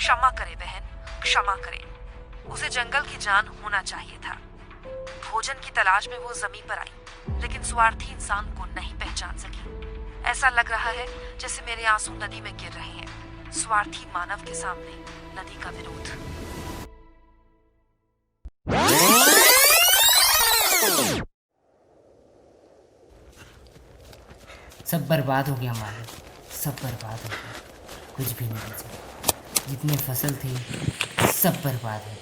क्षमा करे बहन, क्षमा करे। उसे जंगल की जान होना चाहिए था। भोजन की तलाश में वो जमीन पर आई, लेकिन स्वार्थी इंसान को नहीं पहचान सकी। ऐसा लग रहा है जैसे मेरे आंसू नदी में गिर रहे हैं। स्वार्थी मानव के सामने नदी का विरोध। सब बर्बाद हो गया मालिक, सब बर्बाद हो गया, कुछ भी नहीं बचा। जितने फसल थे सब बर्बाद है।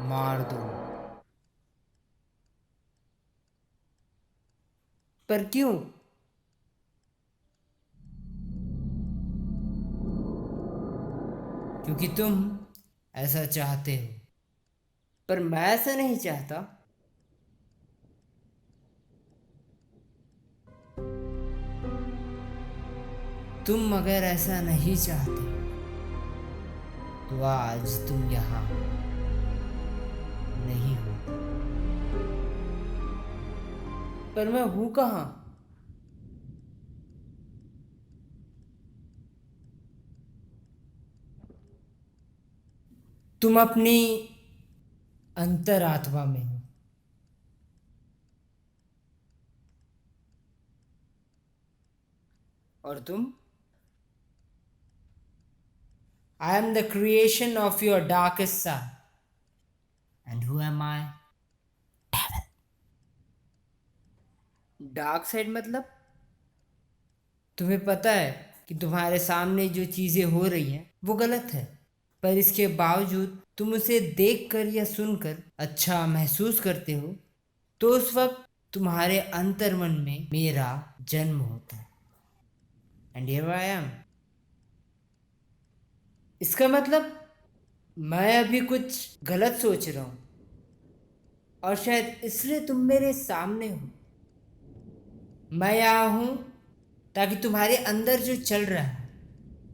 मार दो। पर क्यों? क्योंकि तुम ऐसा चाहते हो, पर मैं ऐसा नहीं चाहता। तुम अगर ऐसा नहीं चाहते तो आज तुम यहाँ नहीं हो। पर मैं हूं कहाँ? तुम अपनी अंतरात्मा में हो। और तुम? I am the creation of your darkest side. And who am I? Devil. Dark side मतलब? तुम्हें पता है कि तुम्हारे सामने जो चीजें हो रही हैं वो गलत है, पर इसके बावजूद तुम उसे देखकर या सुनकर अच्छा महसूस करते हो, तो उस वक्त तुम्हारे अंतर्मन में मेरा जन्म होता है। And here I am. इसका मतलब मैं अभी कुछ गलत सोच रहा हूं, और शायद इसलिए तुम मेरे सामने हो। मैं यहाँ हूं ताकि तुम्हारे अंदर जो चल रहा है,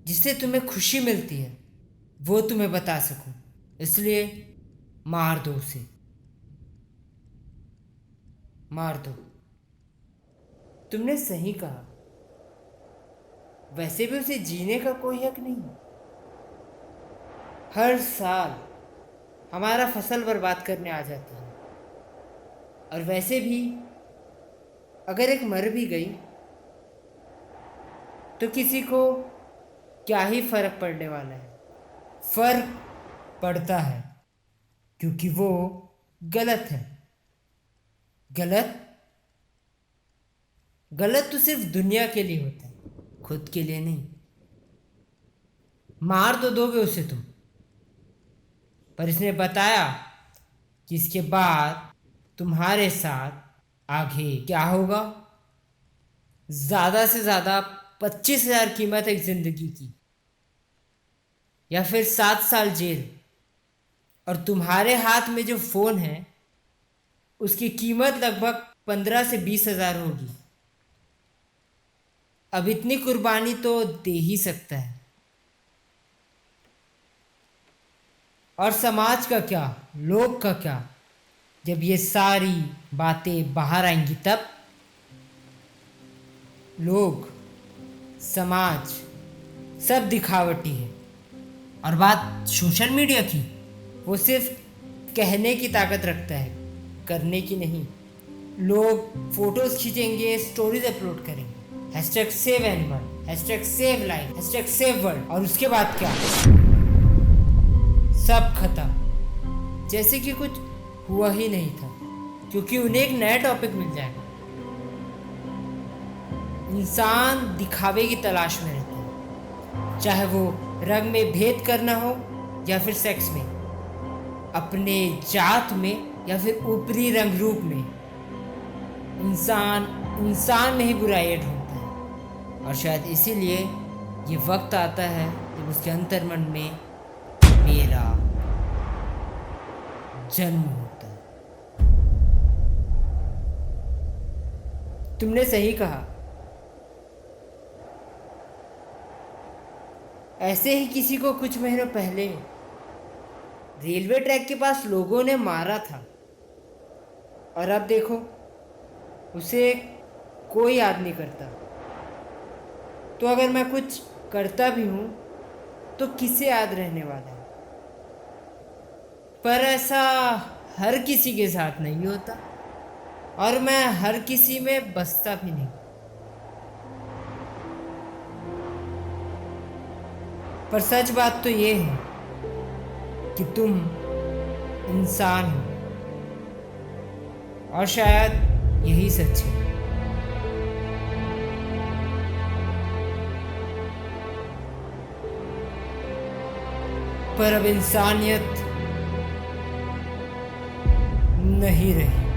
जिससे तुम्हें खुशी मिलती है, वो तुम्हें बता सकूं। इसलिए मार दो उसे, मार दो। तुमने सही कहा। वैसे भी उसे जीने का कोई हक नहीं। हर साल हमारा फसल बर्बाद करने आ जाती है, और वैसे भी अगर एक मर भी गई तो किसी को क्या ही फर्क पड़ने वाला है। फर्क पड़ता है क्योंकि वो गलत है। गलत गलत तो सिर्फ दुनिया के लिए होता है, खुद के लिए नहीं। मार तो दोगे उसे तुम, पर इसने बताया कि इसके बाद तुम्हारे साथ आगे क्या होगा। ज्यादा से ज्यादा 25,000 कीमत एक जिंदगी की, या फिर 7 साल जेल। और तुम्हारे हाथ में जो फोन है उसकी कीमत लगभग 15 से 20,000 होगी। अब इतनी कुर्बानी तो दे ही सकता है। और समाज का क्या, लोग का क्या? जब ये सारी बातें बाहर आएंगी तब लोग, समाज सब दिखावटी है। और बात सोशल मीडिया की, वो सिर्फ कहने की ताकत रखता है, करने की नहीं। लोग फोटोज खींचेंगे, स्टोरीज अपलोड करेंगे, hashtag save animal, hashtag save life, hashtag save world, और उसके बाद क्या? सब खत्म, जैसे कि कुछ हुआ ही नहीं था, क्योंकि उन्हें एक नया टॉपिक मिल जाएगा। इंसान दिखावे की तलाश में रहता है, चाहे वो रंग में भेद करना हो या फिर सेक्स में, अपने जात में या फिर ऊपरी रंग रूप में, इंसान इंसान में ही बुराई ढूंढता है। और शायद इसीलिए ये वक्त आता है जब उसके अंतर्मन में मेरा जन्म होता है। तुमने सही कहा। ऐसे ही किसी को कुछ महीनों पहले रेलवे ट्रैक के पास लोगों ने मारा था, और अब देखो उसे कोई याद नहीं करता। तो अगर मैं कुछ करता भी हूं तो किसे याद रहने वाला है। पर ऐसा हर किसी के साथ नहीं होता, और मैं हर किसी में बसता भी नहीं। पर सच बात तो ये है कि तुम इंसान हो, और शायद यही सच है। पर अब इंसानियत नहीं रही।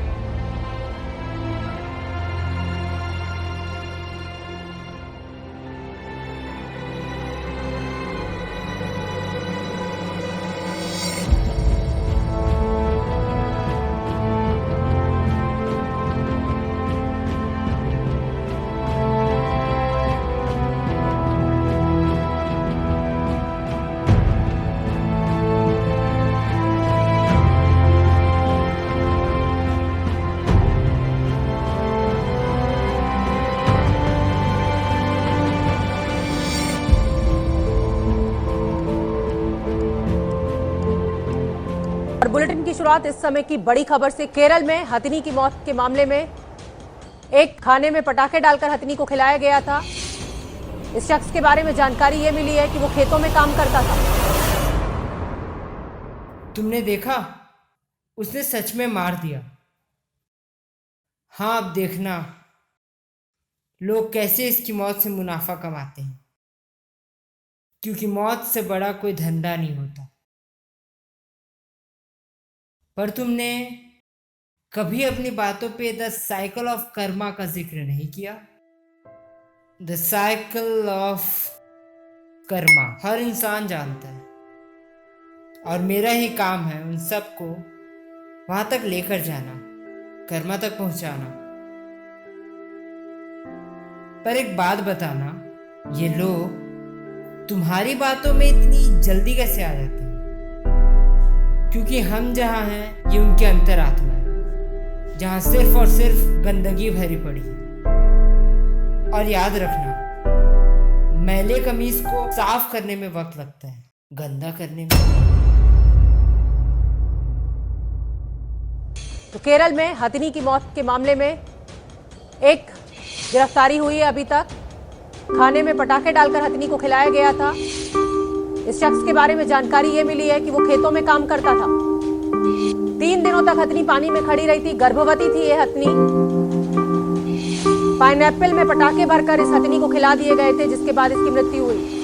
और बुलेटिन की शुरुआत इस समय की बड़ी खबर से। केरल में हथिनी की मौत के मामले में एक खाने में पटाखे डालकर हथिनी को खिलाया गया था। इस शख्स के बारे में जानकारी ये मिली है कि वो खेतों में काम करता था। तुमने देखा, उसने सच में मार दिया। हाँ, अब देखना लोग कैसे इसकी मौत से मुनाफा कमाते हैं, क्योंकि मौत से बड़ा कोई धंधा नहीं होता। पर तुमने कभी अपनी बातों पे द साइकिल ऑफ कर्मा का जिक्र नहीं किया। द साइकिल ऑफ कर्मा हर इंसान जानता है, और मेरा ही काम है उन सबको वहां तक लेकर जाना, कर्मा तक पहुंचाना। पर एक बात बताना, ये लोग तुम्हारी बातों में इतनी जल्दी कैसे आ जाते हैं? क्योंकि हम जहां हैं ये उनके अंतरात्मा है, जहां सिर्फ और सिर्फ गंदगी भरी पड़ी है। और याद रखना, मैले कमीज को साफ करने में वक्त लगता है, गंदा करने में। तो केरल में हथिनी की मौत के मामले में एक गिरफ्तारी हुई है अभी तक। खाने में पटाखे डालकर हथिनी को खिलाया गया था। इस शख्स के बारे में जानकारी ये मिली है कि वो खेतों में काम करता था। 3 दिनों तक हथिनी पानी में खड़ी रही थी। गर्भवती थी ये हथिनी। पाइनएप्पल में पटाखे भरकर इस हथिनी को खिला दिए गए थे, जिसके बाद इसकी मृत्यु हुई।